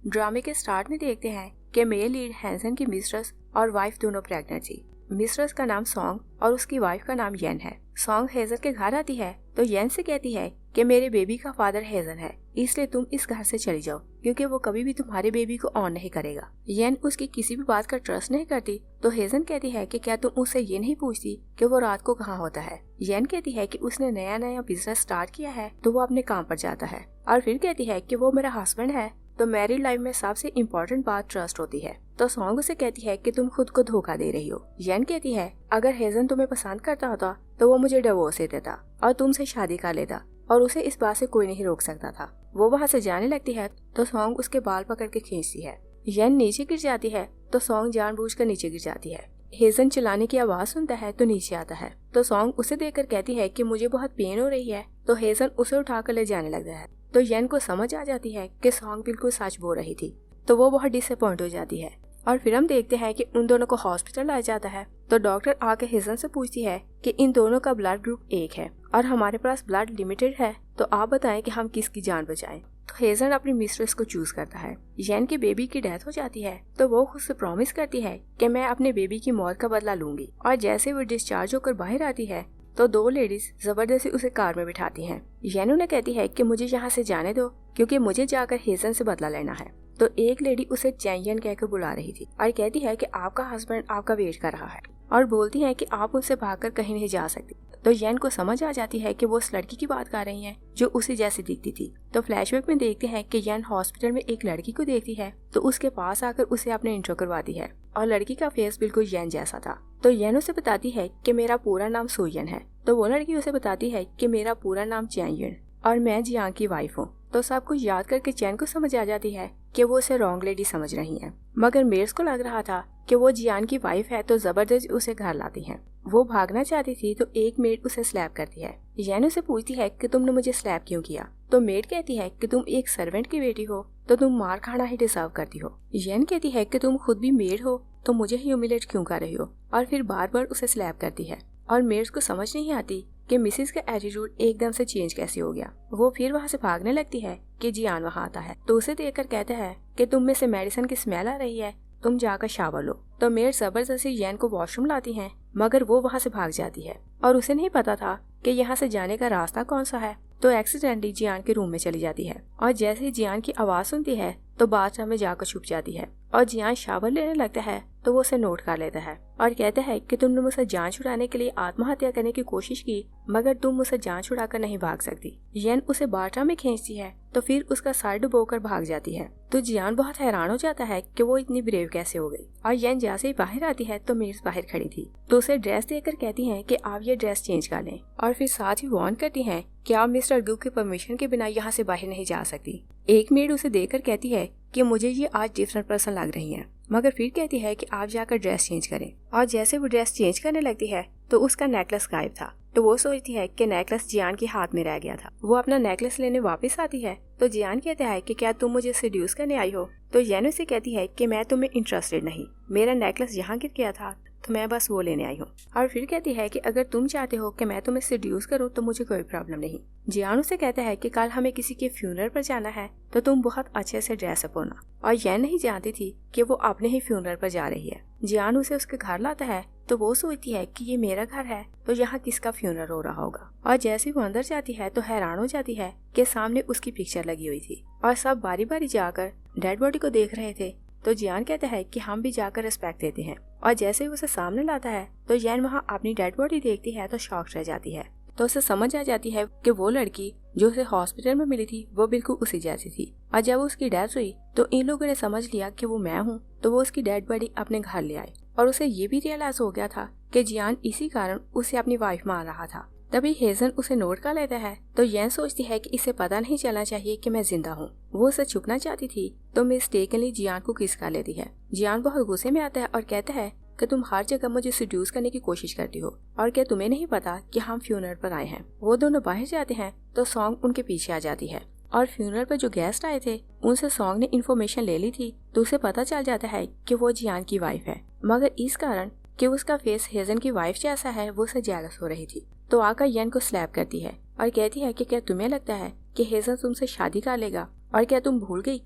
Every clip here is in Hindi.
ड्रामे के स्टार्ट में देखते हैं कि मेल लीड हैंसन की मिस्ट्रेस और वाइफ दोनों प्रेग्नेंट थी। मिस्ट्रेस का नाम सॉन्ग और उसकी वाइफ का नाम येन है। सॉन्ग हेजन के घर आती है तो येन से कहती है कि मेरे बेबी का फादर हेजन है, इसलिए तुम इस घर से चली जाओ क्योंकि वो कभी भी तुम्हारे बेबी को ऑन नहीं करेगा। येन उसकी किसी भी बात का ट्रस्ट नहीं करती तो हेजन कहती है कि क्या तुम उससे ये नहीं पूछती कि वो रात को कहाँ होता है। येन कहती है कि उसने नया नया बिजनेस स्टार्ट किया है तो वो अपने काम पर जाता है और फिर कहती है कि वो मेरा हस्बैंड है तो मैरिड लाइफ में सबसे इम्पोर्टेंट बात ट्रस्ट होती है। तो सॉन्ग उसे कहती है कि तुम खुद को धोखा दे रही हो। येन कहती है अगर हेजन तुम्हें पसंद करता होता तो वो मुझे डिवोर्स दे देता और तुमसे शादी कर लेता और उसे इस बात से कोई नहीं रोक सकता था। वो वहाँ से जाने लगती है तो सॉन्ग उसके बाल पकड़ के खींचती है। येन नीचे गिर जाती है तो सॉन्ग जानबूझकर नीचे गिर जाती है। हेजन चिल्लाने की आवाज सुनता है तो नीचे आता है तो सॉन्ग उसे देखकर कहती है कि मुझे बहुत पेन हो रही है तो हेजन उसे उठाकर ले जाने लगता है। तो येन को समझ आ जाती है कि सॉन्ग बिल्कुल सच बोल रही थी तो वो बहुत डिसअपॉइंट हो जाती है। और फिर हम देखते हैं कि उन दोनों को हॉस्पिटल लाया जाता है तो डॉक्टर आके हेजन से पूछती है कि इन दोनों का ब्लड ग्रुप एक है और हमारे पास ब्लड लिमिटेड है तो आप बताएं कि हम किसकी जान बचाएं। तो हेजन अपनी मिस्ट्रेस को चूज करता है। येन के बेबी की डेथ हो जाती है तो वो खुद से प्रॉमिस करती है कि मैं अपने बेबी की मौत का बदला लूंगी। और जैसे वो डिस्चार्ज होकर बाहर आती है तो दो लेडीज जबरदस्ती उसे कार में बिठाती हैं। येन उन्हें कहती है कि मुझे यहाँ से जाने दो क्योंकि मुझे जाकर हेजन से बदला लेना है। तो एक लेडी उसे चैंयन कहकर बुला रही थी और कहती है कि आपका हस्बैंड आपका वेट कर रहा है और बोलती है कि आप उनसे भागकर कहीं नहीं जा सकती। तो येन को समझ आ जाती है कि वो उस लड़की की बात कर रही हैं जो उसी जैसी दिखती थी। तो फ्लैशबैक में देखते हैं कि येन हॉस्पिटल में एक लड़की को देखती है तो उसके पास आकर उसे अपने इंट्रो करवाती है और लड़की का फेस बिल्कुल येन जैसा था। तो येन उसे बताती है कि मेरा पूरा नाम सोयन है तो वो लड़की उसे बताती है कि मेरा पूरा नाम चैंयन और मैं जियांग की वाइफ हूँ। तो सब कुछ याद करके चैन को समझ आ जाती है कि वो उसे रॉन्ग लेडी समझ रही हैं। मगर मेर्स को लग रहा था कि वो जियान की वाइफ है तो जबरदस्ती उसे घर लाती हैं। वो भागना चाहती थी तो एक मेड उसे स्लैप करती है। येन उसे पूछती है कि तुमने मुझे स्लैप क्यों किया। तो मेड कहती है कि तुम एक सर्वेंट की बेटी हो तो तुम मार खाना ही डिजर्व करती हो। येन कहती है कि तुम खुद भी मेड हो तो मुझे ह्यूमिलेट क्यों कर रही हो और फिर बार बार उसे स्लैप करती है। और मेर्स को समझ नहीं आती कि मिसिस का एटीट्यूड एकदम से चेंज कैसे हो गया। वो फिर वहाँ से भागने लगती है कि जियान वहाँ आता है तो उसे देखकर कहता है कि तुम में से मेडिसिन की स्मेल आ रही है, तुम जाकर शावर लो। तो मेयर जबरदस्ती येन को वॉशरूम लाती हैं मगर वो वहाँ से भाग जाती है और उसे नहीं पता था कि यहाँ से जाने का रास्ता कौन सा है। तो एक्सीडेंटली जियान के रूम में चली जाती है और जैसे ही जियान की आवाज सुनती है तो बाथरूम में जाकर छुप जाती है और जियान शावर लेने लगता है तो वो उसे नोट कर लेता है और कहता है कि तुमने मुझसे जान छुड़ाने के लिए आत्महत्या करने की कोशिश की मगर तुम मुझसे जान छुड़ाकर नहीं भाग सकती। येन उसे बाथरूम में खींचती है तो फिर उसका सर डुबोकर भाग जाती है। तो जियान बहुत हैरान हो जाता है कि वो इतनी ब्रेव कैसे हो गई। और येन जैसे ही बाहर आती है तो मीर्स बाहर खड़ी थी तो उसे ड्रेस देकर कहती हैं कि आप ये ड्रेस चेंज कर लें और फिर साथ ही वार्न करती हैं कि आप मिस्टर गु की परमिशन के बिना यहाँ से बाहर नहीं जा सकती। एक मेड उसे देखकर कहती है कि मुझे ये आज डिफरेंट पर्सन लग रही है मगर फिर कहती है कि आप जाकर ड्रेस चेंज करें। और जैसे वो ड्रेस चेंज करने लगती है तो उसका नेकलेस गायब था तो वो सोचती है कि नेकलेस जियान के हाथ में रह गया था। वो अपना नेकलेस लेने वापस आती है तो जियान कहता है कि क्या तुम मुझे सेड्यूस करने आई हो। तो येन उसे कहती है कि मैं तुम्हें इंटरेस्टेड नहीं, मेरा नेकलेस यहाँ गिर गया था तो मैं बस वो लेने आई हूँ। और फिर कहती है कि अगर तुम चाहते हो कि मैं तुम्हें सेड्यूस करूँ तो मुझे कोई प्रॉब्लम नहीं। जियान उसे कहता है कि कल हमें किसी के फ्यूनरल पर जाना है तो तुम बहुत अच्छे से ड्रेसअप होना। और येन नहीं जानती थी कि वो अपने ही फ्यूनरल पर जा रही है। जियान उसे उसके घर लाता है तो वो सोचती है कि ये मेरा घर है तो यहाँ किसका फ्यूनरल हो रहा होगा। और जैसे वो अंदर जाती है तो हैरान हो जाती है कि सामने उसकी पिक्चर लगी हुई थी और सब बारी बारी जाकर डेड बॉडी को देख रहे थे। तो जियान कहता है कि हम भी जाकर रिस्पेक्ट देते हैं। और जैसे उसे सामने लाता है तो येन वहाँ अपनी डेड बॉडी देखती है तो शॉक रह जाती है। तो उसे समझ आ जाती है कि वो लड़की जो उसे हॉस्पिटल में मिली थी वो बिल्कुल उसी जैसी थी। और जब उसकी डेथ हुई तो इन लोगों ने समझ लिया कि वो मैं हूँ तो वो उसकी डेड बॉडी अपने घर ले आए। और उसे ये भी रियलाइज हो गया था कि जियान इसी कारण उसे अपनी वाइफ मान रहा था। तभी हेजन उसे नोट कर लेता है तो येन सोचती है कि इसे पता नहीं चलना चाहिए कि मैं जिंदा हूँ। वो उसे छुपना चाहती थी तो मिस्टेकनली जियान को किस कर लेती है। जियान बहुत गुस्से में आता है और कहता है कि तुम हर जगह मुझे सेड्यूस करने की कोशिश करती हो और क्या तुम्हें नहीं पता कि हम फ्यूनरल पर आए हैं। वो दोनों बाहर जाते हैं तो सॉन्ग उनके पीछे आ जाती है और फ्यूनरल पर जो गेस्ट आए थे उनसे सॉन्ग ने इन्फॉर्मेशन ले ली थी तो उसे पता चल जाता है कि वो जियान की वाइफ है। मगर इस कारण कि उसका फेस हेजन की वाइफ जैसा है वो उसे जेलस हो रही थी तो आकर येन को स्लैप करती है और कहती है कि क्या तुम्हें लगता है कि हेजन तुमसे शादी कर लेगा और क्या तुम भूल गई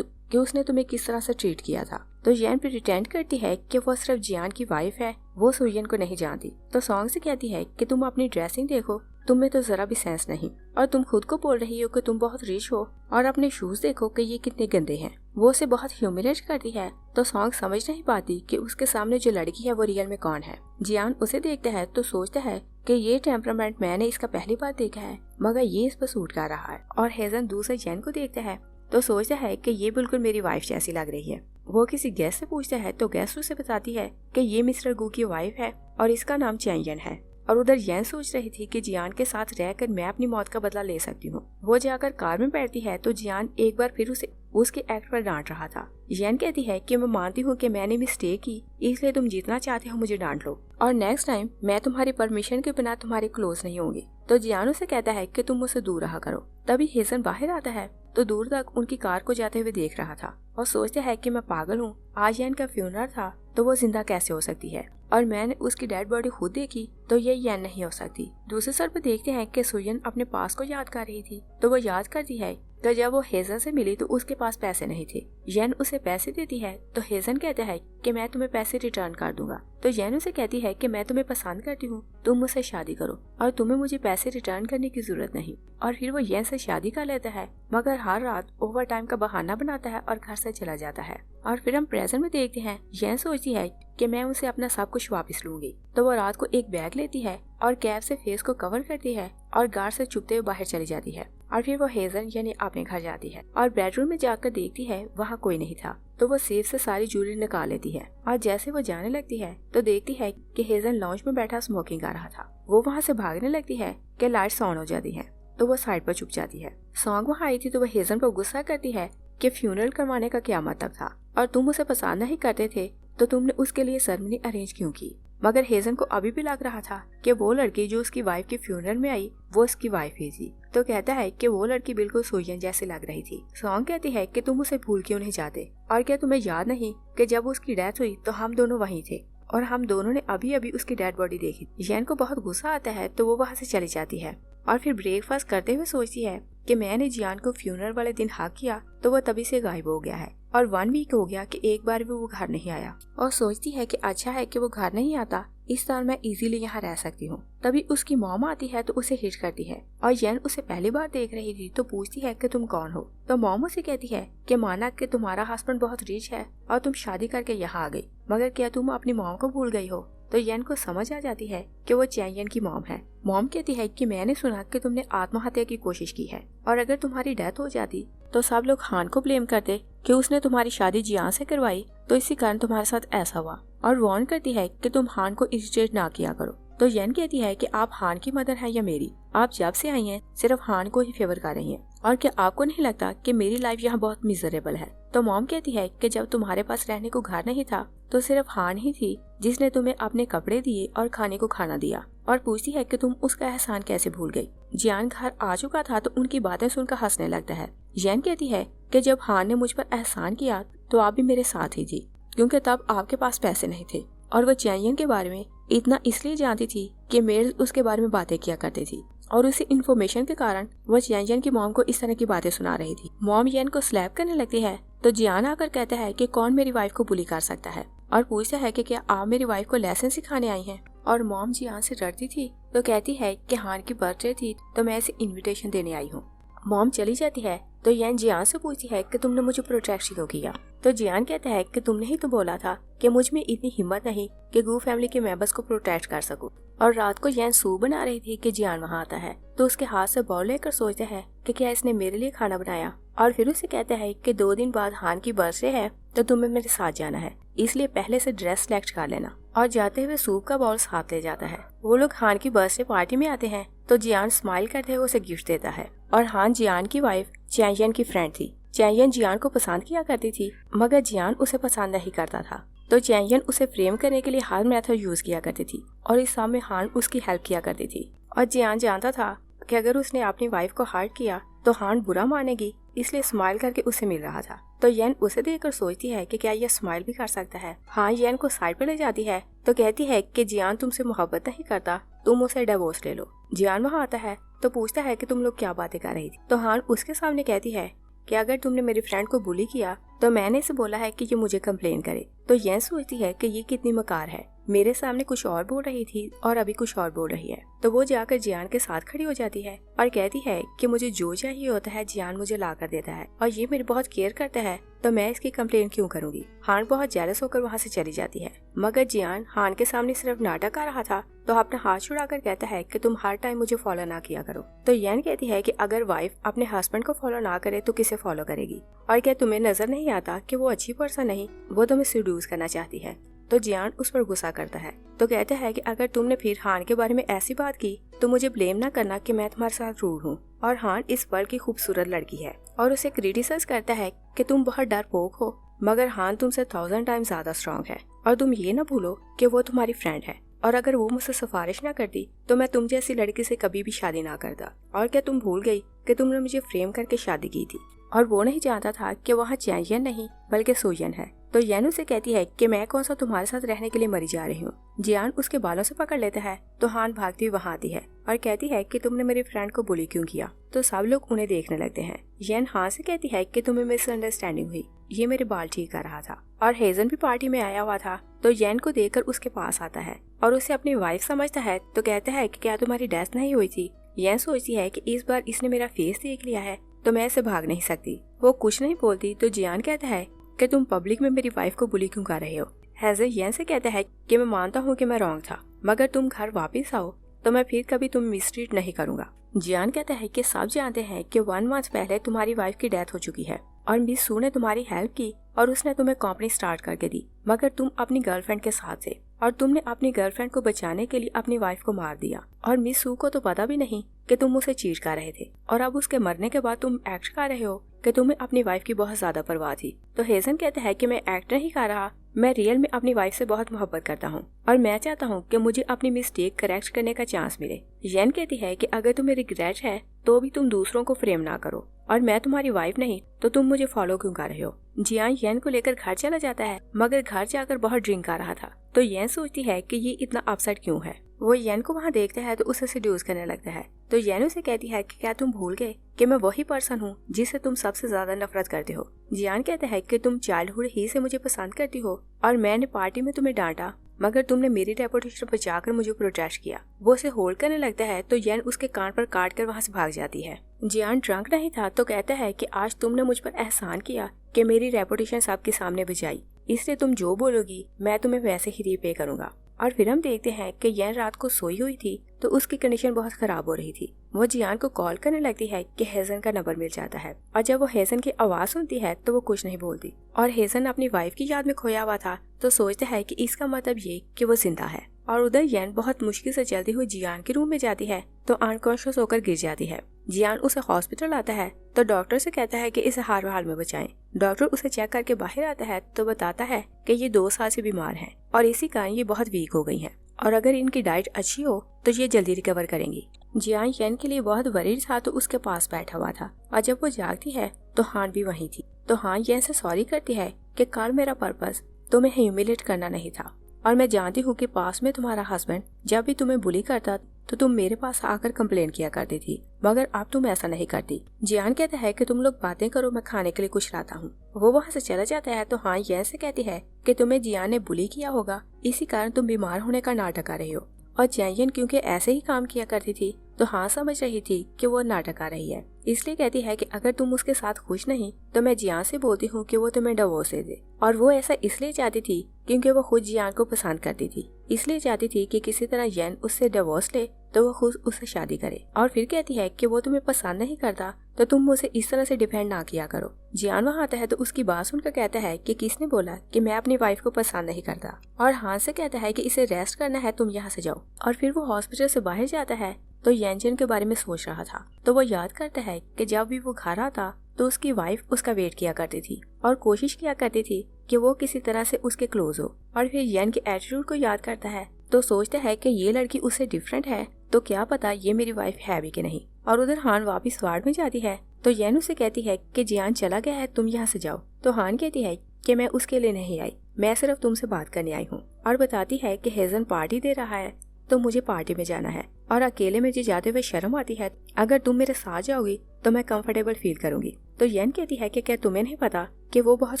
कि उसने तुम्हें किस तरह से ट्रीट किया था। तो येन प्रिटेंड करती है कि वो सिर्फ जियान की वाइफ है, वो सुयन को नहीं जानती। तो सॉन्ग से कहती है कि तुम अपनी ड्रेसिंग देखो, तुम में तो जरा भी सेंस नहीं, और तुम खुद को बोल रही हो कि तुम बहुत रिच हो, और अपने शूज देखो कि ये कितने गंदे हैं। वो उसे बहुत ह्यूमिलेट करती है। तो सॉन्ग समझ नहीं पाती कि उसके सामने जो लड़की है वो रियल में कौन है। जियान उसे देखता है तो सोचता है कि ये टेम्परामेंट मैंने इसका पहली बार देखा है, मगर ये इस पर सूट कर रहा है। और हेजन दूसरे येन को देखता है तो सोचता है कि ये बिल्कुल मेरी वाइफ जैसी लग रही है। वो किसी गेस्ट से पूछता है तो गेस्ट उसे बताती है कि ये मिस्टर गू की वाइफ है और इसका नाम चैंयन है। और उधर येन सोच रही थी कि जियान के साथ रहकर मैं अपनी मौत का बदला ले सकती हूँ। वो जाकर कार में बैठती है तो जियान एक बार फिर उसे उसके एक्ट पर डांट रहा था। येन कहती है कि मैं मानती हूँ कि मैंने मिस्टेक की, इसलिए तुम जितना चाहते हो मुझे डांट लो, और नेक्स्ट टाइम मैं तुम्हारी परमिशन के बिना तुम्हारे क्लोज नहीं होंगी। तो जियान उसे कहता है कि तुम मुझसे दूर रहा करो। तभी हेजन बाहर आता है तो दूर तक उनकी कार को जाते हुए देख रहा था और सोचता है कि मैं पागल हूँ, आज येन का फ्यूनरल था तो वो जिंदा कैसे हो सकती है, और मैंने उसकी डेड बॉडी खुद देखी तो ये येन नहीं हो सकती। दूसरे सर पर देखते हैं कि सुयन अपने पास को याद कर रही थी तो वो याद करती है तो जब वो हेजन से मिली तो उसके पास पैसे नहीं थे। येन उसे पैसे देती है तो हेजन कहता है कि मैं तुम्हें पैसे रिटर्न कर दूंगा। तो येन उसे कहती है कि मैं तुम्हें पसंद करती हूँ, तुम मुझसे शादी करो और तुम्हें मुझे पैसे रिटर्न करने की जरूरत नहीं। और फिर वो येन से शादी कर लेता है, मगर हर रात ओवर टाइम का बहाना बनाता है और घर से चला जाता है। और फिर हम प्रेजेंट में देखते हैं येन सोचती है कि मैं उसे अपना सब कुछ वापस लूंगी। तो वो रात को एक बैग लेती है और कैप से फेस को कवर करती है और गार्ड से छुपते हुए बाहर चली जाती है। और फिर वो हेजन यानी अपने घर जाती है और बेडरूम में जाकर देखती है वहाँ कोई नहीं था। तो वो सेफ से सारी ज्वेलरी निकाल लेती है और जैसे वो जाने लगती है तो देखती है कि हेजन लॉन्च में बैठा स्मोकिंग कर रहा था। वो वहाँ से भागने लगती है कि लाइट्स ऑन हो जाती है तो वो साइड पर छुप जाती है। सॉन्ग वहाँ आई थी तो वो हेजन पर गुस्सा करती है कि फ्यूनरल करवाने का क्या मतलब था, और तुम उसे पसंद नहीं करते थे तो तुमने उसके लिए सेरेमनी अरेंज क्यों की। मगर हेजन को अभी भी लग रहा था कि वो लड़की जो उसकी वाइफ के फ्यूनरल में आई वो उसकी वाइफ ही थी। तो कहता है कि वो लड़की बिल्कुल सुयन जैसी लग रही थी। सॉन्ग कहती है कि तुम उसे भूल क्यों नहीं जाते, और क्या तुम्हें याद नहीं कि जब उसकी डेथ हुई तो हम दोनों वहीं थे और हम दोनों ने अभी अभी उसकी डेड बॉडी देखी। येन को बहुत गुस्सा आता है तो वो वहाँ से चली जाती है और फिर ब्रेकफास्ट करते हुए सोचती है कि मैंने जियान को फ्यूनरल वाले दिन हक किया तो वो तभी से गायब हो गया है और 1 वीक हो गया कि एक बार भी वो घर नहीं आया। और सोचती है कि अच्छा है कि वो घर नहीं आता, इस साल मैं इजीली यहाँ रह सकती हूँ। तभी उसकी मॉम आती है तो उसे हिट करती है और येन उसे पहली बार देख रही थी तो पूछती है कि तुम कौन हो। तो मॉम उसे कहती है कि माना कि तुम्हारा हस्बैंड बहुत रिच है और तुम शादी करके यहाँ आ गई, मगर क्या तुम अपनी मॉम को भूल गई हो। तो येन को समझ आ जाती है कि वो चैंयन की मॉम है। मॉम कहती है कि मैंने सुना कि तुमने आत्महत्या की कोशिश की है और अगर तुम्हारी डेथ हो जाती तो सब लोग हान को ब्लेम करते कि उसने तुम्हारी शादी जियान से करवाई, तो इसी कारण तुम्हारे साथ ऐसा हुआ। और वार्न करती है कि तुम हान को इरिटेट ना किया करो। तो येन कहती है कि आप हान की मदर हैं या मेरी, आप जब से आई हैं सिर्फ हान को ही फेवर कर रही हैं, और क्या आपको नहीं लगता कि मेरी लाइफ यहाँ बहुत मिजरेबल है। तो मॉम कहती है कि जब तुम्हारे पास रहने को घर नहीं था तो सिर्फ हान ही थी जिसने तुम्हें अपने कपड़े दिए और खाने को खाना दिया, और पूछती है कि तुम उसका एहसान कैसे भूल गई। जियान घर आ चुका था तो उनकी बातें सुनकर हंसने लगता है। येन कहती है कि जब हान ने मुझ पर एहसान किया तो आप भी मेरे साथ ही थी, क्योंकि तब आपके पास पैसे नहीं थे, और वो चैंयन के बारे में इतना इसलिए जानती थी कि मेल उसके बारे में बातें किया करती थी, और उसी इन्फॉर्मेशन के कारण वो चैंयन की मॉम को इस तरह की बातें सुना रही थी। मॉम येन को स्लैप करने लगती है तो जियान आकर कहता है कि कौन मेरी वाइफ को बुली कर सकता है, और पूछता है कि क्या आप मेरी वाइफ को लेसन सिखाने आई हैं। और मॉम जियान से डरती थी तो कहती है कि हान की बर्थडे थी तो मैं इसे इन्विटेशन देने आई हूँ। मॉम चली जाती है तो येन जियान से पूछती है कि तुमने मुझे प्रोटेक्ट क्यों किया। तो जियान कहता है कि तुमने ही तो बोला था कि मुझ में इतनी हिम्मत नहीं कि गू फैमिली के मेंबर्स को प्रोटेक्ट कर सकूं। और रात को येन सूप बना रही थी कि जियान वहाँ आता है तो उसके हाथ से बाउल लेकर सोचता है कि क्या इसने मेरे लिए खाना बनाया, और फिर उसे कहता है कि 2 दिन बाद हान की बर्थडे है तो तुम्हें मेरे साथ जाना है, इसलिए पहले से ड्रेस सिलेक्ट कर लेना। और जाते हुए सूप का बाउल साथ ले जाता है। वो लोग हान की बर्थडे पार्टी में आते हैं तो जियान स्माइल करते हुए उसे गिफ्ट देता है। और हान जियान की वाइफ चैंयन की फ्रेंड थी। चैंयन जियान को पसंद किया करती थी मगर जियान उसे पसंद नहीं करता था, तो चैंयन उसे फ्रेम करने के लिए हर मेथड यूज किया करती थी और इस काम में हान उसकी हेल्प किया करती थी। और जियान जानता था कि अगर उसने अपनी वाइफ को हर्ट किया तो हान बुरा मानेगी, इसलिए स्माइल करके उसे मिल रहा था। तो येन उसे देखकर सोचती है कि क्या यह स्माइल भी कर सकता है। हाँ, येन को साइड पर ले जाती है तो कहती है कि जियान तुमसे मोहब्बत नहीं करता, तुम उसे डिवोर्स ले लो। जियान वहाँ आता है तो पूछता है कि तुम लोग क्या बातें कर रही थी। तो हान उसके सामने कहती है कि अगर तुमने मेरी फ्रेंड को बुली किया तो मैंने इसे बोला है कि ये मुझे कंप्लेन करे। तो येन सोचती है कि ये कितनी मकार है, मेरे सामने कुछ और बोल रही थी और अभी कुछ और बोल रही है। तो वो जाकर जियान के साथ खड़ी हो जाती है और कहती है कि मुझे जो चाहिए होता है जियान मुझे ला कर देता है और ये मेरी बहुत केयर करता है, तो मैं इसकी कंप्लेन क्यों करूंगी। हान बहुत जेलस होकर वहाँ से चली जाती है, मगर जियान हान के सामने सिर्फ नाटक कर रहा था तो अपना हाथ छुड़ाकर कहता है कि तुम हर टाइम मुझे फॉलो ना किया करो। तो येन कहती है कि अगर वाइफ अपने हस्बैंड को फॉलो ना करे तो किसे फॉलो करेगी, और क्या तुम्हें नजर नहीं आता कि वो अच्छी पर्सन नहीं, वो तुम्हें सीड्यूस करना चाहती है। तो जियान उस पर गुस्सा करता है, तो कहता है कि अगर तुमने फिर हान के बारे में ऐसी बात की तो मुझे ब्लेम ना करना कि मैं तुम्हारे साथ रूड हूँ। और हान इस वर्ल्ड की खूबसूरत लड़की है और उसे क्रिटिसाइज करता है कि तुम बहुत डरपोक हो, मगर हान तुमसे 1000 टाइम ज्यादा स्ट्रॉन्ग है और तुम ये ना भूलो कि वो तुम्हारी फ्रेंड है, और अगर वो मुझसे सिफारिश ना करती तो मैं तुम जैसी लड़की से कभी भी शादी ना करता। और क्या तुम भूल गई कि तुमने मुझे फ्रेम करके शादी की थी। और वो नहीं जानता था कि वहाँ चैंयन नहीं बल्कि सोयन है। तो येन उसे कहती है कि मैं कौन सा तुम्हारे साथ रहने के लिए मरी जा रही हूँ। जियान उसके बालों से पकड़ लेता है तो हान भागती हुई वहाँ आती है और कहती है कि तुमने मेरी फ्रेंड को बुली क्यों किया। तो सब लोग उन्हें देखने लगते हैं। येन हान से कहती है कि तुम्हें मिसअंडरस्टैंडिंग हुई, ये मेरे बाल ठीक कर रहा था। और हेजन भी पार्टी में आया हुआ था तो येन को देखकर उसके पास आता है और उसे अपनी वाइफ समझता है। तो कहता है कि क्या तुम्हारी डेथ नहीं हुई थी। येन सोचती है कि इस बार इसने मेरा फेस देख लिया है तो मैं इसे भाग नहीं सकती। वो कुछ नहीं बोलती तो जियान कहता है कि तुम पब्लिक में मेरी वाइफ को बुली क्यों कर रहे हो। हेजन येन से कहता है कि मैं मानता हूँ कि मैं रॉन्ग था, मगर तुम घर वापस आओ तो मैं फिर कभी तुम मिसट्रीट नहीं करूंगा। जियान कहता है कि सब जानते हैं कि 1 मंथ पहले तुम्हारी वाइफ की डेथ हो चुकी है और मिस सू ने तुम्हारी हेल्प की और उसने तुम्हें कंपनी स्टार्ट करके दी, मगर तुम अपनी गर्लफ्रेंड के साथ थे और तुमने अपनी गर्लफ्रेंड को बचाने के लिए अपनी वाइफ को मार दिया। और मिस सू को तो पता भी नहीं कि तुम उसे चीट कर रहे थे, और अब उसके मरने के बाद तुम एक्ट कर रहे हो कि तुम्हें अपनी वाइफ की बहुत ज्यादा परवाह थी। तो हेजन कहता है कि मैं एक्ट नहीं कर रहा, मैं रियल में अपनी वाइफ से बहुत मोहब्बत करता हूँ और मैं चाहता हूँ कि मुझे अपनी मिस्टेक करेक्ट करने का चांस मिले। येन कहती है कि अगर तुम्हें रिग्रेट है तो भी तुम दूसरों को फ्रेम ना करो, और मैं तुम्हारी वाइफ नहीं तो तुम मुझे फॉलो क्यों कर रहे हो। जियान येन को लेकर घर चला जाता है, मगर घर जाकर बहुत ड्रिंक कर रहा था। तो येन सोचती है कि ये इतना अपसेट क्यों है। वो येन को वहाँ देखता है तो उसे सेड्यूस करने लगता है। तो येन उसे कहती है कि क्या तुम भूल गए कि मैं वही पर्सन हूँ जिससे तुम सबसे ज्यादा नफरत करते हो। जियान कहता है कि तुम चाइल्डहुड ही से मुझे पसंद करती हो और मैंने पार्टी में तुम्हें डांटा, मगर तुमने मेरी रेपुटेशन बचाकर मुझे प्रोटेस्ट किया। वो उसे होल्ड करने लगता है तो येन उसके कान पर काट कर वहाँ से भाग जाती है। जियान ड्रंक नहीं था तो कहता है कि आज तुमने मुझ पर एहसान किया कि मेरी रेपुटेशन सबके सामने बचाई, इसलिए तुम जो बोलोगी मैं तुम्हें वैसे ही रीपे करूंगा। और फिर हम देखते हैं कि येन रात को सोई हुई थी तो उसकी कंडीशन बहुत खराब हो रही थी। वो जियान को कॉल करने लगती है कि हेजन का नंबर मिल जाता है, और जब वो हेजन की आवाज सुनती है तो वो कुछ नहीं बोलती। और हेजन अपनी वाइफ की याद में खोया हुआ था तो सोचता है कि इसका मतलब ये कि वो जिंदा है। और उधर येन बहुत मुश्किल से चलती हुई जियान के रूम में जाती है तो अनकॉन्शियस होकर गिर जाती है। जियान उसे हॉस्पिटल आता है तो डॉक्टर से कहता है कि इसे हर हाल में बचाएं। डॉक्टर उसे चेक करके बाहर आता है तो बताता है कि ये 2 साल से बीमार हैं और इसी कारण ये बहुत वीक हो गई हैं, और अगर इनकी डाइट अच्छी हो तो ये जल्दी रिकवर करेंगी। जियान येन के लिए बहुत वरीड था तो उसके पास बैठा हुआ था, और जब वो जागती है तो हान भी वहीं थी। तो हान येन से सॉरी करती है कि कल मेरा पर्पस तुम्हें ह्यूमिलेट करना नहीं था, और मैं जानती हूँ कि पास में तुम्हारा हस्बैंड जब भी तुम्हें बुली करता तो तुम मेरे पास आकर कंप्लेन किया करती थी, मगर अब तुम ऐसा नहीं करती। जियान कहता है कि तुम लोग बातें करो, मैं खाने के लिए कुछ लाता हूँ। वो वहाँ से चला जाता है तो हाँ येन से कहती है कि तुम्हें जियान ने बुली किया होगा, इसी कारण तुम बीमार होने का नाटक कर रही हो। और जैन क्योंकि ऐसे ही काम किया करती थी तो हाँ समझ रही थी कि वो नाटक कर रही है, इसलिए कहती है कि अगर तुम उसके साथ खुश नहीं तो मैं जियान से बोलती हूँ कि वो तुम्हें डिवोर्स दे दे। और वो ऐसा इसलिए चाहती थी क्योंकि वो खुद जियान को पसंद करती थी, इसलिए चाहती थी कि किसी तरह येन उससे डिवोर्स ले तो वो खुद उससे शादी करे। और फिर कहती है कि वो तुम्हें पसंद नहीं करता तो तुम मुझे इस तरह से डिपेंड ना किया करो। जियान वहाँ आता है तो उसकी बात सुनकर कहता है कि किसने बोला कि मैं अपनी वाइफ को पसंद नहीं करता, और हान से कहता है कि इसे रेस्ट करना है, तुम यहाँ से जाओ। और फिर वो हॉस्पिटल से बाहर जाता है तो येनजन के बारे में सोच रहा था, तो वो याद करता है कि जब भी वो घर आता तो उसकी वाइफ उसका वेट किया करती थी और कोशिश किया करती थी कि वो किसी तरह से उसके क्लोज हो। और फिर येन के एटीट्यूड को याद करता है तो सोचता है कि ये लड़की उससे डिफरेंट है, तो क्या पता ये मेरी वाइफ है भी कि नहीं। और उधर हान वापस वार्ड में जाती है तो येन उसे कहती है कि जियान चला गया है, तुम यहाँ से जाओ। तो हान कहती है कि मैं उसके लिए नहीं आई, मैं सिर्फ तुमसे बात करने आई हूँ, और बताती है कि हेजन पार्टी दे रहा है तो मुझे पार्टी में जाना है और अकेले मुझे जाते हुए शर्म आती है, अगर तुम मेरे साथ जाओगी तो मैं कंफर्टेबल फील करूंगी। तो येन कहती है कि क्या तुम्हें नहीं पता कि वो बहुत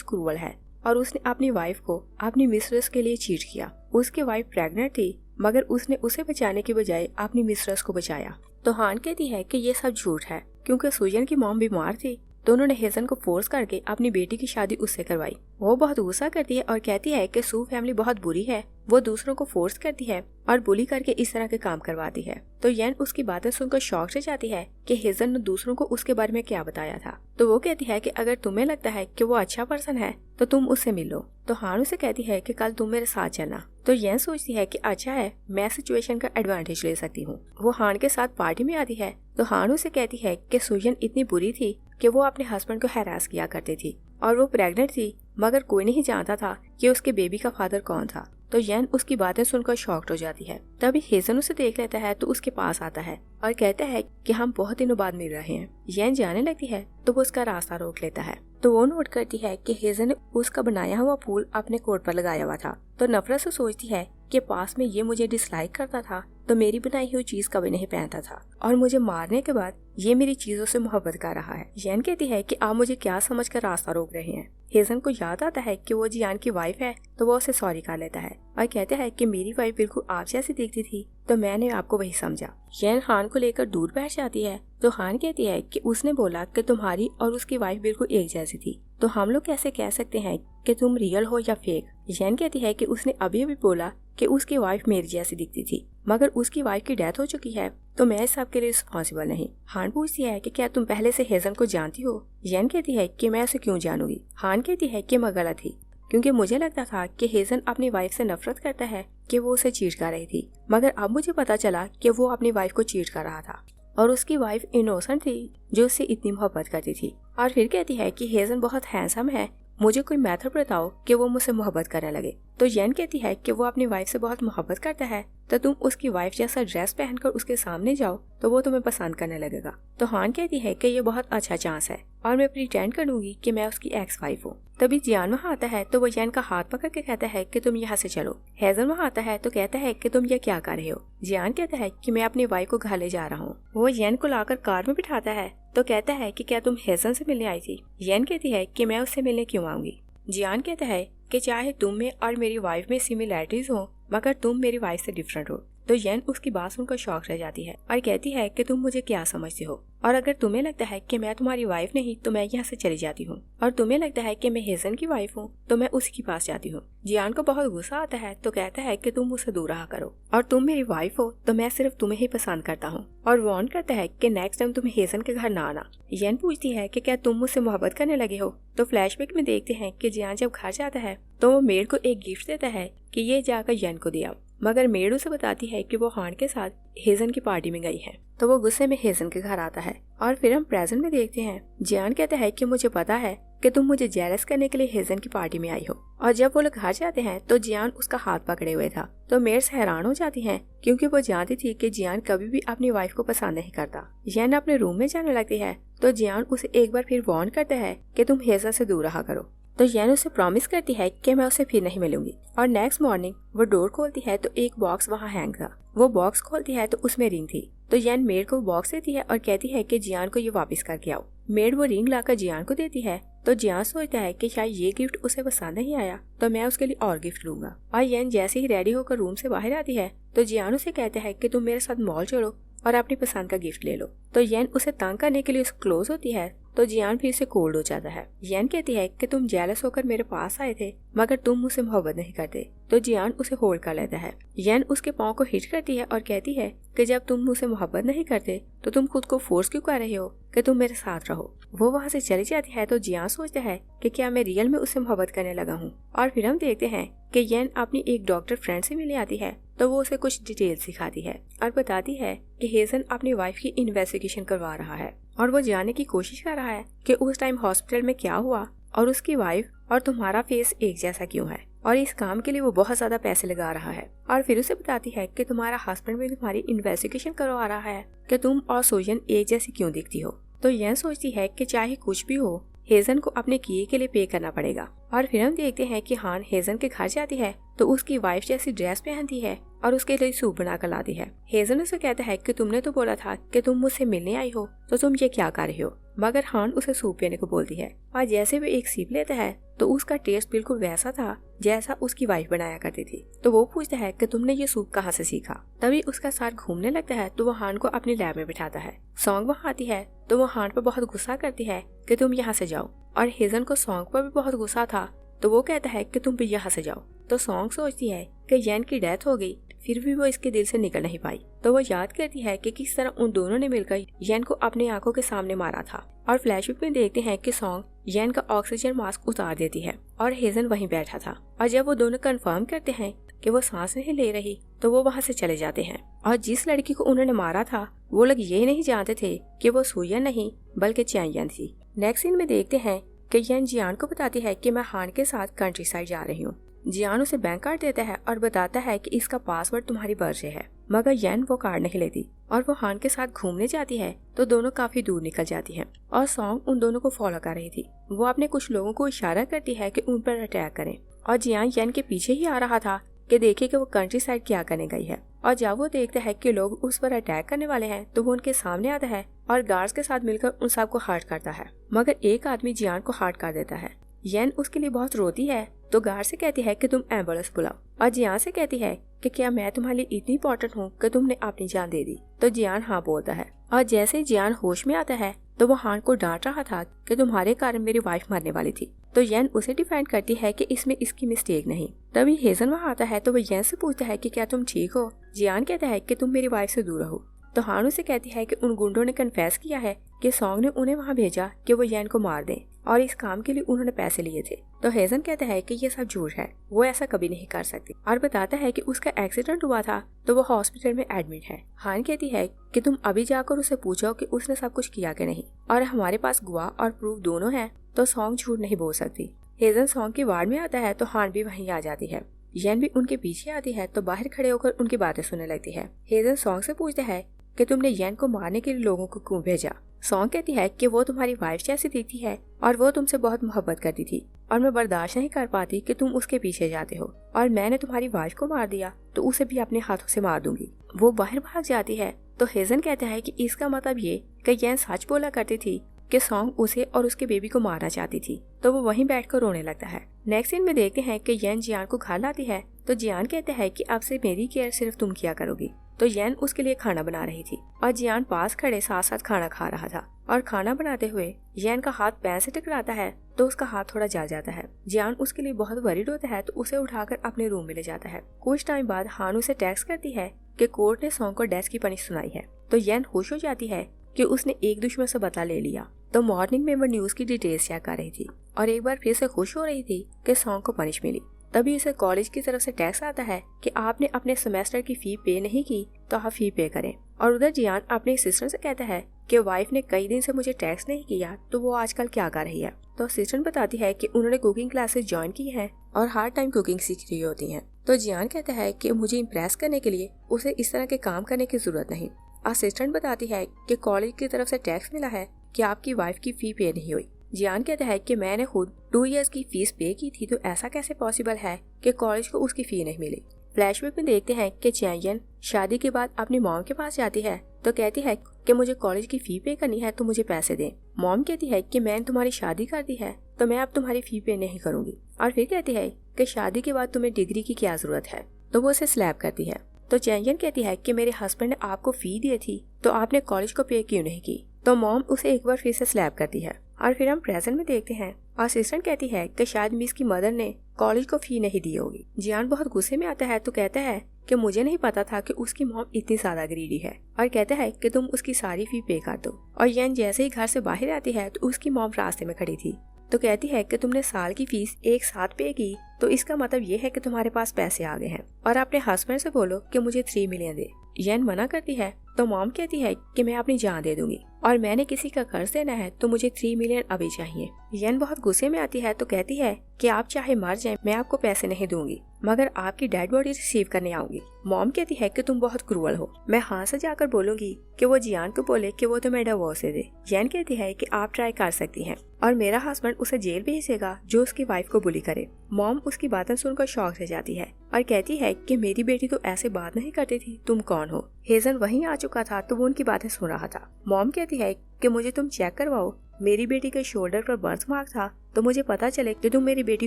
क्रूअल है और उसने अपनी वाइफ को अपनी मिस्ट्रेस के लिए चीट किया। उसकी वाइफ प्रेग्नेंट थी मगर उसने उसे बचाने की बजाय अपनी मिस्ट्रेस को बचाया। तो हान कहती है कि ये सब झूठ है क्योंकि सुजन की मॉम बीमार थी तो उन्होंने हेजन को फोर्स करके अपनी बेटी की शादी उससे करवाई। वो बहुत गुस्सा करती है और कहती है कि सू फैमिली बहुत बुरी है, वो दूसरों को फोर्स करती है और बुली करके इस तरह के काम करवाती है। तो येन उसकी बातें सुनकर शॉक से जाती है कि हेजन ने दूसरों को उसके बारे में क्या बताया था। तो वो कहती है कि अगर तुम्हें लगता है कि वो अच्छा पर्सन है तो तुम उससे मिलो। तो हान उसे कहती है कि कल तुम मेरे साथ चलना। तो येन सोचती है कि अच्छा है, मैं सिचुएशन का एडवांटेज ले सकती हूँ। वो हान के साथ पार्टी में आती है तो हान उसे कहती है कि सुजन इतनी बुरी थी कि वो अपने हस्बैंड को हैरास किया करती थी और वो प्रेग्नेंट थी मगर कोई नहीं जानता था कि उसके बेबी का फादर कौन था। तो येन उसकी बातें सुनकर शॉक्ड हो जाती है। तभी हेजन उसे देख लेता है तो उसके पास आता है और कहता है कि हम बहुत दिनों बाद मिल रहे हैं। येन जाने लगती है तो वो उसका रास्ता रोक लेता है। तो वो नोट करती है कि हेजन ने उसका बनाया हुआ फूल अपने कोट पर लगाया हुआ था। तो नफरत से सोचती है कि पास में ये मुझे डिसलाइक करता था तो मेरी बनाई हुई चीज कभी नहीं पहनता था और मुझे मारने के बाद ये मेरी चीजों से मोहब्बत कर रहा है। येन कहती है कि आप मुझे क्या समझकर रास्ता रोक रहे हैं। हेजन को याद आता है कि वो जियान की वाइफ है तो वो उसे सॉरी कर लेता है और कहता है कि मेरी वाइफ बिल्कुल आप जैसी दिखती थी तो मैंने आपको वही समझा। येन हान को लेकर दूर बैठ जाती है तो हान कहती है कि उसने बोला कि तुम्हारी और उसकी वाइफ बिल्कुल एक जैसी थी तो हम लोग कैसे कह सकते हैं कि तुम रियल हो या फेक। येन कहती है कि उसने अभी भी बोला कि उसकी वाइफ मेरी जैसी दिखती थी मगर उसकी वाइफ की डेथ हो चुकी है तो मैं इस सब के लिए रिस्पॉन्सिबल नहीं। हान पूछती है कि क्या तुम पहले से हेजन को जानती हो। येन कहती है कि मैं उसे क्यों जानूंगी। हान कहती है कि मैं गलत थी क्योंकि मुझे लगता था कि हेजन अपनी वाइफ से नफरत करता है कि वो उसे चीट कर रही थी मगर अब मुझे पता चला कि वो अपनी वाइफ को चीट कर रहा था और उसकी वाइफ इनोसेंट थी जो उससे इतनी मोहब्बत करती थी। और फिर कहती है कि हेजन बहुत हैंडसम है, मुझे कोई मेथड बताओ कि वो मुझसे मोहब्बत करने लगे। तो येन कहती है कि वो अपनी वाइफ से बहुत मोहब्बत करता है तो तुम उसकी वाइफ जैसा ड्रेस पहनकर उसके सामने जाओ तो वो तुम्हें पसंद करने लगेगा। तो हान कहती है कि ये बहुत अच्छा चांस है और मैं प्रिटेंड करूंगी कि मैं उसकी एक्स वाइफ हूँ। तभी जियान वहाँ आता है तो वो येन का हाथ पकड़ के कहता है कि तुम यहाँ से चलो। हेजन वहाँ आता है तो कहता है कि तुम ये क्या कर रहे हो। जियान कहता है कि मैं अपनी वाइफ को घर ले जा रहा हूँ। वो येन को लाकर कार में बिठाता है तो कहता है कि क्या तुम हेजन से मिलने आई थी। येन कहती है कि मैं उससे मिलने क्यों आऊंगी। जियान कहता है कि चाहे तुम में और मेरी वाइफ में सिमिलैरिटीज हो मगर तुम मेरी वाइफ से डिफरेंट हो। तो येन उसकी बात सुनकर शॉक रह जाती है और कहती है कि तुम मुझे क्या समझते हो और अगर तुम्हें लगता है कि मैं तुम्हारी वाइफ नहीं तो मैं यहाँ से चली जाती हूँ और तुम्हें लगता है कि मैं हेजन की वाइफ हूँ तो मैं उसी के पास जाती हूँ। जियान को बहुत गुस्सा आता है तो कहता है कि तुम मुझसे दूर रहा करो और तुम मेरी वाइफ हो तो मैं सिर्फ तुम्हें ही पसंद करता हूँ और वार्न करता है कि नेक्स्ट टाइम तुम हेजन के घर ना आना। येन पूछती है कि क्या तुम मुझसे मोहब्बत करने लगे हो। तो फ्लैशबैक में देखते हैं कि जियान जब घर जाता है तो वो मेड को एक गिफ्ट देता है कि ये जाकर येन को दिया मगर मेड उसे बताती है कि वो हान के साथ हेजन की पार्टी में गई है। तो वो गुस्से में हेजन के घर आता है और फिर हम प्रेजेंट में देखते हैं जियान कहता है कि मुझे पता है कि तुम मुझे जेलस करने के लिए हेजन की पार्टी में आई हो। और जब वो लोग घर जाते हैं तो जियान उसका हाथ पकड़े हुए था तो मेड्स हैरान हो जाती हैं क्योंकि वो जानती थी कि जियान कभी भी अपनी वाइफ को पसंद नहीं करता। येन अपने रूम में जाने लगती है तो जियान उसे एक बार फिर वार्न करता है कि तुम हेजन से दूर रहा करो। तो येन उसे प्रॉमिस करती है कि मैं उसे फिर नहीं मिलूंगी। और नेक्स्ट मॉर्निंग वो डोर खोलती है तो एक बॉक्स वहाँ हैंग था। वो बॉक्स खोलती है तो उसमें रिंग थी। तो येन मेड को बॉक्स देती है और कहती है कि जियान को ये वापस करके आओ। मेड वो रिंग लाकर जियान को देती है तो जियान सोचता है कि शायद ये गिफ्ट उसे पसंद नहीं आया तो मैं उसके लिए और गिफ्ट लूंगा। और येन जैसे ही रेडी होकर रूम से बाहर आती है तो जियान उसे कहता है कि तुम मेरे साथ मॉल चलो और अपनी पसंद का गिफ्ट ले लो। तो येन उसे तंग करने के लिए उसको क्लोज होती है तो जियान फिर से कोल्ड हो जाता है। येन कहती है कि तुम जेलस होकर मेरे पास आए थे मगर तुम मुझसे मोहब्बत नहीं करते। तो जियान उसे होल्ड कर लेता है। येन उसके पाँव को हिट करती है और कहती है कि जब तुम मुझसे मोहब्बत नहीं करते तो तुम खुद को फोर्स क्यों कर रहे हो कि तुम मेरे साथ रहो। वो वहाँ से चली जाती है तो जियान सोचता है कि क्या मैं रियल में उससे मोहब्बत करने लगा हूँ। और फिर हम देखते हैं कि येन अपनी एक डॉक्टर फ्रेंड से मिलने आती है तो वो उसे कुछ डिटेल सिखाती है और बताती है कि हेजन अपनी वाइफ की इन्वेस्टिगेशन करवा रहा है और वो जानने की कोशिश कर रहा है कि उस टाइम हॉस्पिटल में क्या हुआ और उसकी वाइफ और तुम्हारा फेस एक जैसा क्यों है और इस काम के लिए वो बहुत ज्यादा पैसे लगा रहा है। और फिर उसे बताती है कि तुम्हारा हस्बैंड भी तुम्हारी इन्वेस्टिगेशन करवा रहा है कि तुम और सोजन एक जैसी क्यों दिखती हो। तो यह सोचती है कि चाहे कुछ भी हो हेजन को अपने किए के लिए पे करना पड़ेगा। और फिर हम देखते हैं कि हान हेजन के घर जाती है तो उसकी वाइफ जैसी ड्रेस पहनती है और उसके लिए सूप बना कर लाती है। हेजन उसे कहता है कि तुमने तो बोला था कि तुम मुझसे मिलने आई हो तो तुम ये क्या कर रहे हो। मगर हान उसे सूप पीने को बोलती है और जैसे वो एक सीप लेता है तो उसका टेस्ट बिल्कुल वैसा था जैसा उसकी वाइफ बनाया करती थी। तो वो पूछता है कि तुमने ये सूप कहाँ से सीखा। तभी उसका सार घूमने लगता है तो वो हान को अपनी लैब में बिठाता है। सॉन्ग वहाँ आती है तो वो हान पर बहुत गुस्सा करती है कि तुम यहाँ से जाओ, और हेजन को सॉन्ग पर भी बहुत गुस्सा था तो वो कहता है कि तुम भी यहाँ से जाओ। तो सॉन्ग सोचती है कि येन की डेथ हो गई, फिर भी वो इसके दिल से निकल नहीं पाई। तो वो याद करती है कि किस तरह उन दोनों ने मिलकर येन को अपनी आंखों के सामने मारा था। और फ्लैशबैक में देखते हैं कि सॉन्ग येन का ऑक्सीजन मास्क उतार देती है और हेजन वहीं बैठा था। और जब वो दोनों कंफर्म करते हैं कि वो सांस नहीं ले रही तो वो वहाँ से चले जाते हैं। और जिस लड़की को उन्होंने मारा था वो लोग ये नहीं जानते थे कि वो सुयन नहीं बल्कि चैंयन थी। नेक्स्ट सीन में देखते हैं कि येन जियान को बताती है कि मैं हान के साथ कंट्री साइड जा रही हूँ। जियान उसे बैंक कार्ड देता है और बताता है कि इसका पासवर्ड तुम्हारी पर्स से है, मगर येन वो कार्ड नहीं लेती और वो हान के साथ घूमने जाती है तो दोनों काफी दूर निकल जाती हैं। और सॉन्ग उन दोनों को फॉलो कर रही थी। वो अपने कुछ लोगों को इशारा करती है कि उन पर अटैक करें, और जियान येन के पीछे ही आ रहा था कि देखे कि वो कंट्री साइड क्या करने गई है। और जब वो देखता है कि लोग उस पर अटैक करने वाले हैं तो वो उनके सामने आता है और गार्ड्स के साथ मिलकर उन सबको हर्ट करता है, मगर एक आदमी जियान को हर्ट कर देता है। येन उसके लिए बहुत रोती है तो गार्ड से कहती है कि तुम एम्बुलेंस बुलाओ, और जियान से कहती है कि क्या मैं तुम्हारे लिए इतनी इंपॉर्टेंट हूँ कि तुमने अपनी जान दे दी। तो जियान हाँ बोलता है, और जैसे जियान होश में आता है तो वो हान को डांट रहा था कि तुम्हारे कारण मेरी वाइफ मरने वाली थी। तो येन उसे डिफेंड करती है कि इसमें इसकी मिस्टेक नहीं। तभी हेजन वहाँ आता है तो वो येन से पूछता है कि क्या तुम ठीक हो। जियान कहता है कि तुम मेरी वाइफ से दूर रहो। तो हान उसे कहती है कि उन गुंडों ने कन्फेस किया है कि सॉन्ग ने उन्हें वहाँ भेजा कि वो येन को मार दें, और इस काम के लिए उन्होंने पैसे लिए थे। तो हेजन कहता है कि ये सब झूठ है, वो ऐसा कभी नहीं कर सकती, और बताता है कि उसका एक्सीडेंट हुआ था तो वो हॉस्पिटल में एडमिट है। हान कहती है कि तुम अभी जाकर उसे पूछो कि उसने सब कुछ किया कि नहीं, और हमारे पास गवाह और प्रूफ दोनों हैं तो सॉन्ग झूठ नहीं बोल सकती। हेजन सॉन्ग की वार्ड में आता है तो हान भी वहीं आ जाती है। येन भी उनके पीछे आती है तो बाहर खड़े होकर उनकी बातें सुनने लगती है। हेजन सॉन्ग से पूछता है कि तुमने येन को मारने के लिए लोगों को क्यों भेजा। सॉन्ग कहती है कि वो तुम्हारी वाइफ जैसी दिखती है और वो तुमसे बहुत मोहब्बत करती थी, और मैं बर्दाश्त नहीं कर पाती कि तुम उसके पीछे जाते हो, और मैंने तुम्हारी वाइफ को मार दिया तो उसे भी अपने हाथों से मार दूंगी। वो बाहर भाग जाती है तो हेजन कहता है कि इसका मतलब ये कि येन सच बोला करती थी कि सॉन्ग उसे और उसके बेबी को मारना चाहती थी। तो वो वहीं बैठकर रोने लगता है। नेक्स्ट सीन में देखते हैं कि येन जियान को घर लाती है तो जियान कहता है कि अब से मेरी केयर सिर्फ तुम किया करोगी। तो येन उसके लिए खाना बना रही थी और जियान पास खड़े साथ साथ खाना खा रहा था, और खाना बनाते हुए येन का हाथ पैर से टकराता है तो उसका हाथ थोड़ा जल जाता है। जियान उसके लिए बहुत वरीड होता है तो उसे उठाकर अपने रूम में ले जाता है। कुछ टाइम बाद हान उसे टेक्स्ट करती है कि कोर्ट ने सॉन्ग को डेथ की पनिश सुनाई है। तो येन खुश हो जाती है कि उसने एक दुश्मन से बदला ले लिया। तो मॉर्निंग में वो न्यूज की डिटेल्स चेक कर रही थी और एक बार फिर से खुश हो रही थी कि सॉन्ग को पनिश मिली। तभी उसे कॉलेज की तरफ से टैक्स आता है कि आपने अपने सेमेस्टर की फी पे नहीं की तो आप फी पे करें। और उधर जियान अपने सिस्टर से कहता है कि वाइफ ने कई दिन से मुझे टैक्स नहीं किया तो वो आजकल क्या कर रही है। तो सिस्टर बताती है कि उन्होंने कुकिंग क्लासेस ज्वाइन की है और हर टाइम कुकिंग सीख रही होती हैं। तो जियान कहता है कि मुझे इम्प्रेस करने के लिए उसे इस तरह के काम करने की जरूरत नहीं। असिस्टेंट बताती है कि कॉलेज की तरफ से टैक्स मिला है कि आपकी वाइफ की फी पे नहीं हुई। जियान कहता है कि मैंने खुद 2 इयर्स की फीस पे की थी तो ऐसा कैसे पॉसिबल है कि कॉलेज को उसकी फी नहीं मिली। फ्लैशबैक में देखते हैं कि चैंयन शादी के बाद अपनी मॉम के पास जाती है तो कहती है कि मुझे कॉलेज की फी पे करनी है तो मुझे पैसे दें। मॉम कहती है कि मैंने तुम्हारी शादी कर दी है तो मैं अब तुम्हारी फी पे नहीं करूंगी, और फिर कहती है कि शादी के बाद तुम्हें डिग्री की क्या जरूरत है। तो वो उसे स्लैप करती है। तो चैंयन कहती है कि मेरे हस्बैंड ने आपको फी दी थी तो आपने कॉलेज को पे क्यों नहीं की। तो मॉम उसे एक बार फिर से स्लैप करती है। और फिर हम प्रेजेंट में देखते हैं असिस्टेंट कहती है कि शायद मिस की मदर ने कॉलेज को फी नहीं दी होगी। जियान बहुत गुस्से में आता है तो कहता है कि मुझे नहीं पता था कि उसकी मॉम इतनी ज्यादा ग्रीडी है, और कहता है कि तुम उसकी सारी फी पे कर दो। और येन जैसे ही घर से बाहर आती है तो उसकी मॉम रास्ते में खड़ी थी तो कहती है कि तुमने साल की फीस एक साथ पे की तो इसका मतलब ये है कि तुम्हारे पास पैसे आ गए हैं, और अपने हस्बैंड से बोलो कि मुझे 3 मिलियन दे। येन मना करती है तो मॉम कहती है कि मैं अपनी जान दे दूंगी और मैंने किसी का कर्ज देना है तो मुझे 3 मिलियन अभी चाहिए। येन बहुत गुस्से में आती है तो कहती है कि आप चाहे मर जाएं मैं आपको पैसे नहीं दूंगी, मगर आपकी डेड बॉडी रिसीव करने आऊंगी। मॉम कहती है कि तुम बहुत क्रूअल हो। मैं हाँ से जाकर बोलूंगी कि वो जियान को बोले कि वो तुम्हें डिवोर्स दे दे। जैन कहती है कि आप ट्राई कर सकती हैं और मेरा हस्बैंड उसे जेल भेजेगा जो उसकी वाइफ को बुली करे। मॉम उसकी बातें सुनकर शॉक हो जाती है और कहती है कि मेरी बेटी तो ऐसे बात नहीं करती थी, तुम कौन हो। हेजन वहीं आ चुका था तो वो उनकी बातें सुन रहा था। मॉम कहती है कि मुझे तुम चेक करवाओ, मेरी बेटी के शोल्डर पर बर्थ मार्क था तो मुझे पता चले कि तुम मेरी बेटी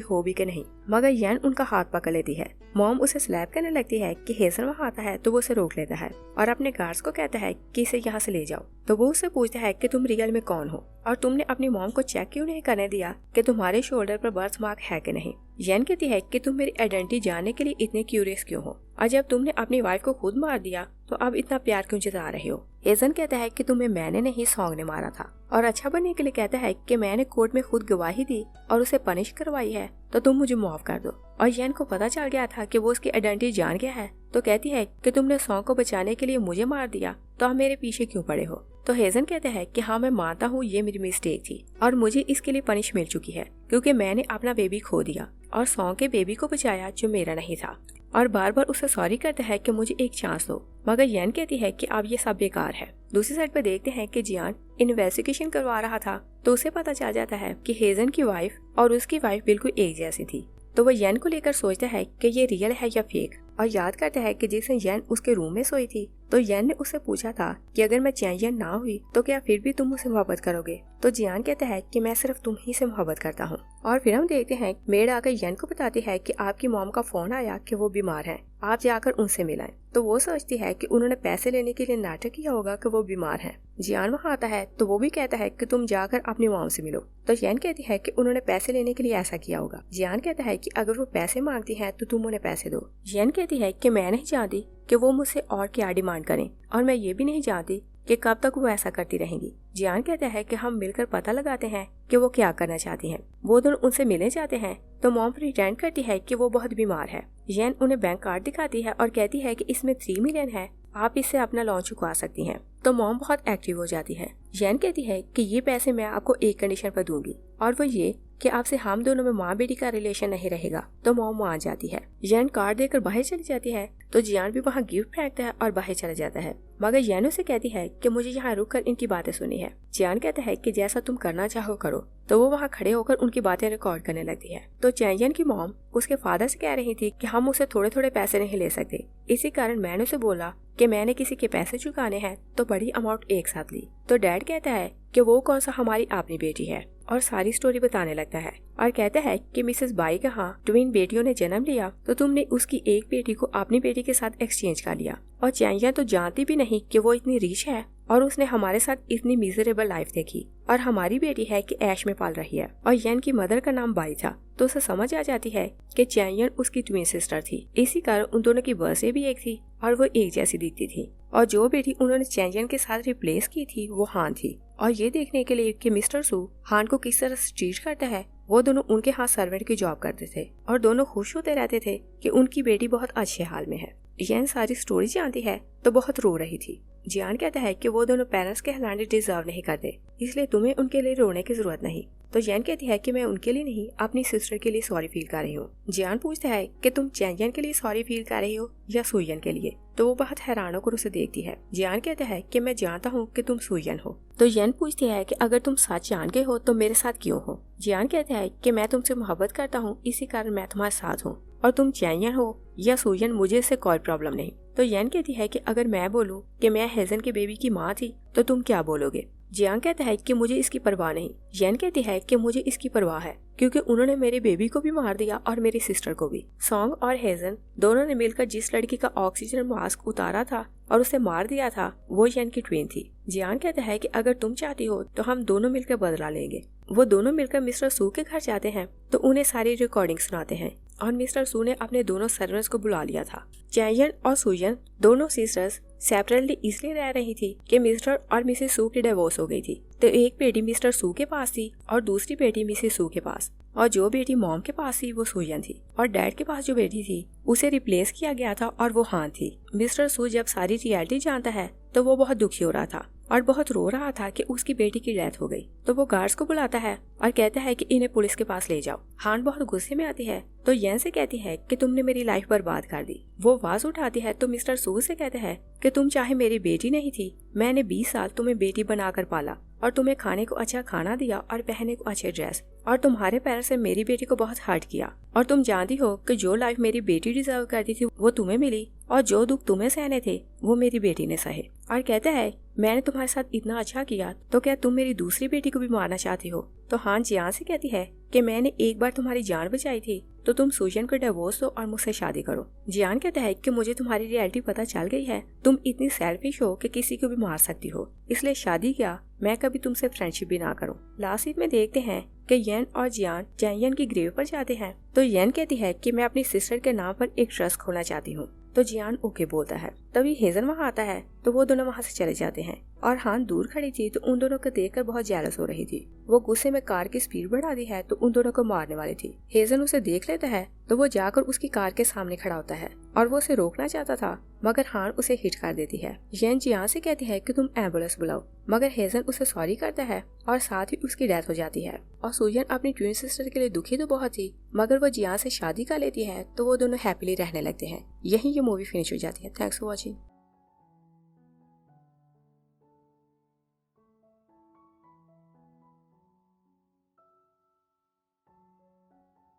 हो भी कि नहीं। मगर यन उनका हाथ पकड़ लेती है। मॉम उसे स्लैप करने लगती है कि हेजन वहाँ आता है तो वो उसे रोक लेता है और अपने गार्ड्स को कहता है कि इसे यहाँ से ले जाओ। तो वो उससे पूछता है कि तुम रियल में कौन हो और तुमने अपनी मॉम को चेक क्यों नहीं करने दिया कि तुम्हारे शोल्डर पर बर्थ मार्क है कि नहीं। यन कहती है कि तुम मेरी आइडेंटिटी जानने के लिए इतने क्यूरियस क्यों हो और जब तुमने अपनी वाइफ को खुद मार दिया तो अब इतना प्यार क्यों जता रहे हो। हेजन कहता है कि तुम्हें मैंने नहीं, सॉन्ग ने मारा था और अच्छा बनने के लिए कहता है कि मैंने कोर्ट में खुद गवाही दी और उसे पनिश करवाई है तो तुम मुझे माफ कर दो। और यन को पता चल गया था कि वो उसकी आइडेंटिटी जान गया है तो कहती है कि तुमने सॉन्ग को बचाने के लिए मुझे मार दिया तो आप मेरे पीछे क्यों पड़े हो। तो हेजन कहते हैं कि हाँ मैं मानता हूँ ये मेरी मिस्टेक थी और मुझे इसके लिए पनिश मिल चुकी है क्योंकि मैंने अपना बेबी खो दिया और सॉन्ग के बेबी को बचाया जो मेरा नहीं था और बार बार उसे सॉरी करता है कि मुझे एक चांस दो। मगर यन कहती है कि अब ये सब बेकार है। दूसरी साइड पर देखते हैं कि जियान इन्वेस्टिगेशन करवा रहा था तो उसे पता चल जाता है कि हेजन की वाइफ और उसकी वाइफ बिल्कुल एक जैसी थी। तो वो यन को लेकर सोचता है कि ये रियल है या फेक और याद करता है कि जिस दिन यन उसके रूम में सोई थी तो यन ने उससे पूछा था कि अगर मैं चैंपियन ना हुई तो क्या फिर भी तुम मुझसे मोहब्बत करोगे। तो जियान कहता है कि मैं सिर्फ तुम ही से मोहब्बत करता हूँ। और फिर हम देखते हैं मेड आकर यन को बताती है कि आपकी मॉम का फोन आया कि वो बीमार है, आप जाकर उनसे मिलाएं। तो वो सोचती है कि उन्होंने पैसे लेने के लिए नाटक किया होगा कि वो बीमार है। जियान वहाँ आता है तो वो भी कहता है कि तुम जाकर अपनी मॉम से मिलो। तो यन कहती है कि उन्होंने पैसे लेने के लिए ऐसा किया होगा। जियान कहता है कि अगर वो पैसे मांगती है तो तुम उन्हें पैसे दो। यन कहती है कि मैं नहीं चाहती कि वो मुझसे और क्या डिमांड करें और मैं ये भी नहीं चाहती कि कब तक वो ऐसा करती रहेंगी। जियान कहता है कि हम मिलकर पता लगाते हैं कि वो क्या करना चाहती हैं। वो दोनों उनसे मिलने जाते हैं तो मॉम प्रिटेंड करती है कि वो बहुत बीमार है। यन उन्हें बैंक कार्ड दिखाती है और कहती है कि इसमें 3 मिलियन है, आप इससे अपना लोन चुका सकती हैं। तो मॉम बहुत एक्टिव हो जाती है। यन कहती है कि ये पैसे मैं आपको एक कंडीशन पर दूंगी और वो ये कि आपसे हम दोनों में माँ बेटी का रिलेशन नहीं रहेगा। तो मॉम मान जाती है। यन कार्ड देकर बाहर चली जाती है तो जियान भी वहाँ गिफ्ट फेंकता है और बाहर चला जाता है। मगर यन उसे कहती है कि मुझे यहाँ रुककर इनकी बातें सुनी है। जियान कहता है कि जैसा तुम करना चाहो करो। तो वो वहाँ खड़े होकर उनकी बातें रिकॉर्ड करने लगती है। तो चैंपियन की मॉम उसके फादर से कह रही थी कि हम उसे थोड़े थोड़े पैसे नहीं ले सकते, इसी कारण मैंने उसे बोला कि मैंने किसी के पैसे चुकाने हैं तो बड़ी अमाउंट एक साथ ली। तो डैड कहता है कि वो कौन सा हमारी अपनी बेटी है और सारी स्टोरी बताने लगता है और कहता है कि मिसेस बाई के यहाँ ट्विन बेटियों ने जन्म लिया तो तुमने उसकी एक बेटी को अपनी बेटी के साथ एक्सचेंज कर लिया और चैंपियन तो जानती भी नहीं कि वो इतनी रिच है और उसने हमारे साथ इतनी मिजरेबल लाइफ देखी और हमारी बेटी है कि ऐश में पाल रही है। और यन की मदर का नाम बाई था तो उसे समझ आ जाती है कि चैंपियन उसकी ट्विन सिस्टर थी, इसी कारण उन दोनों की बर्थडे भी एक थी और वो एक जैसी दिखती थी। और जो बेटी उन्होंने चैंपियन के साथ रिप्लेस की थी वो हान थी। और ये देखने के लिए कि मिस्टर सू हान को किस तरह से ट्रीट करता है, वो दोनों उनके हाथ सर्वेंट की जॉब करते थे और दोनों खुश होते रहते थे कि उनकी बेटी बहुत अच्छे हाल में है। यन सारी स्टोरी जानती है तो बहुत रो रही थी। जियान कहता है कि वो दोनों पेरेंट्स के कहलाने डिजर्व नहीं करते, इसलिए तुम्हें उनके लिए रोने की जरूरत नहीं। तो जैन कहती है कि मैं उनके लिए नहीं अपनी सिस्टर के लिए सॉरी फील कर रही हूँ। जियान पूछता है कि तुम चैंपियन के लिए सॉरी फील कर रही हो या सुयन के लिए। तो वो बहुत हैरान होकर उसे देखती है। जियान कहता है कि मैं जानता हूँ कि तुम सुयन हो। तो यन पूछती है कि अगर तुम सच जान गए हो तो मेरे साथ क्यों हो। जियान कहता है कि मैं तुमसे मोहब्बत करता हूँ, इसी कारण मैं तुम्हारे साथ हूँ और तुम चैंपियन हो या सुयन मुझे इससे कोई प्रॉब्लम नहीं। तो यन कहती है कि अगर मैं बोलूँ कि मैं हेजन के बेबी की माँ थी तो तुम क्या बोलोगे। जियान कहता है कि मुझे इसकी परवाह नहीं। यन कहती है कि मुझे इसकी परवाह है क्योंकि उन्होंने मेरे बेबी को भी मार दिया और मेरी सिस्टर को भी। सॉन्ग और हेजन दोनों ने मिलकर जिस लड़की का ऑक्सीजन मास्क उतारा था और उसे मार दिया था वो यन की ट्विन थी। जियान कहता है कि अगर तुम चाहती हो तो हम दोनों मिलकर बदला लेंगे। वो दोनों मिलकर मिस्टर सू के घर जाते हैं तो उन्हें सारी रिकॉर्डिंग सुनाते हैं और मिस्टर सू ने अपने दोनों सर्वेंट्स को बुला लिया था। चैंपियन और सुयन दोनों सिस्टर्स सेपरेटली इसलिए रह रही थी कि मिस्टर और मिसेस सू की डिवोर्स हो गई थी। तो एक बेटी मिस्टर सू के पास थी और दूसरी बेटी मिसेस सू के पास, और जो बेटी मॉम के पास थी वो सुयन थी और डैड के पास जो बेटी थी उसे रिप्लेस किया गया था और वो हान थी। मिस्टर सू जब सारी रियलिटी जानता है तो वो बहुत दुखी हो रहा था और बहुत रो रहा था कि उसकी बेटी की डेथ हो गई। तो वो गार्ड्स को बुलाता है और कहता है कि इन्हें पुलिस के पास ले जाओ। हान बहुत गुस्से में आती है तो येन से कहती है कि तुमने मेरी लाइफ बर्बाद कर दी। वो आवाज उठाती है तो मिस्टर सू से कहते हैं कि तुम चाहे मेरी बेटी नहीं थी, मैंने 20 साल तुम्हें बेटी बनाकर पाला और तुम्हें खाने को अच्छा खाना दिया और पहनने को अच्छे ड्रेस, और तुम्हारे पैर से मेरी बेटी को बहुत हर्ट किया। और तुम जानती हो कि जो लाइफ मेरी बेटी डिजर्व करती थी वो तुम्हें मिली, और जो दुख तुम्हें सहने थे वो मेरी बेटी ने सहे। और कहता है मैंने तुम्हारे साथ इतना अच्छा किया तो क्या तुम मेरी दूसरी बेटी को भी मारना चाहती हो। तो हान जियान से कहती है कि मैंने एक बार तुम्हारी जान बचाई थी तो तुम सुजन को डिवोर्स दो और मुझसे शादी करो। जियान कहता है कि मुझे तुम्हारी रियलिटी पता चल गई है, तुम इतनी सेल्फिश हो कि किसी को भी मार सकती हो, इसलिए शादी क्या, मैं कभी तुमसे फ्रेंडशिप भी ना करूं। लास्ट सीन में देखते हैं कि येन और जियान जैन की ग्रेव पर जाते हैं। तो येन कहती है कि मैं अपनी सिस्टर के नाम पर एक ट्रस्ट खोलना चाहती हूँ। तो जियान ओके बोलता है। तभी हेजन वहाँ आता है तो वो दोनों वहाँ से चले जाते हैं। और हान दूर खड़ी थी तो उन दोनों को देखकर बहुत जेलस हो रही थी। वो गुस्से में कार की स्पीड बढ़ा दी है तो उन दोनों को मारने वाली थी। हेजन उसे देख लेता है तो वो जाकर उसकी कार के सामने खड़ा होता है और वो उसे रोकना चाहता था, मगर हान उसे हिट कर देती है। येन जियान से कहती है कि तुम एम्बुलेंस बुलाओ, मगर हेजन उसे सॉरी करता है और साथ ही उसकी डेथ हो जाती है। और सुजन अपनी ट्विन सिस्टर के लिए दुखी तो बहुत थी, मगर वो जियान से शादी कर लेती है तो वो दोनों हैप्पीली रहने लगते हैं। यही ये मूवी फिनिश हो जाती है। Thanks for watching.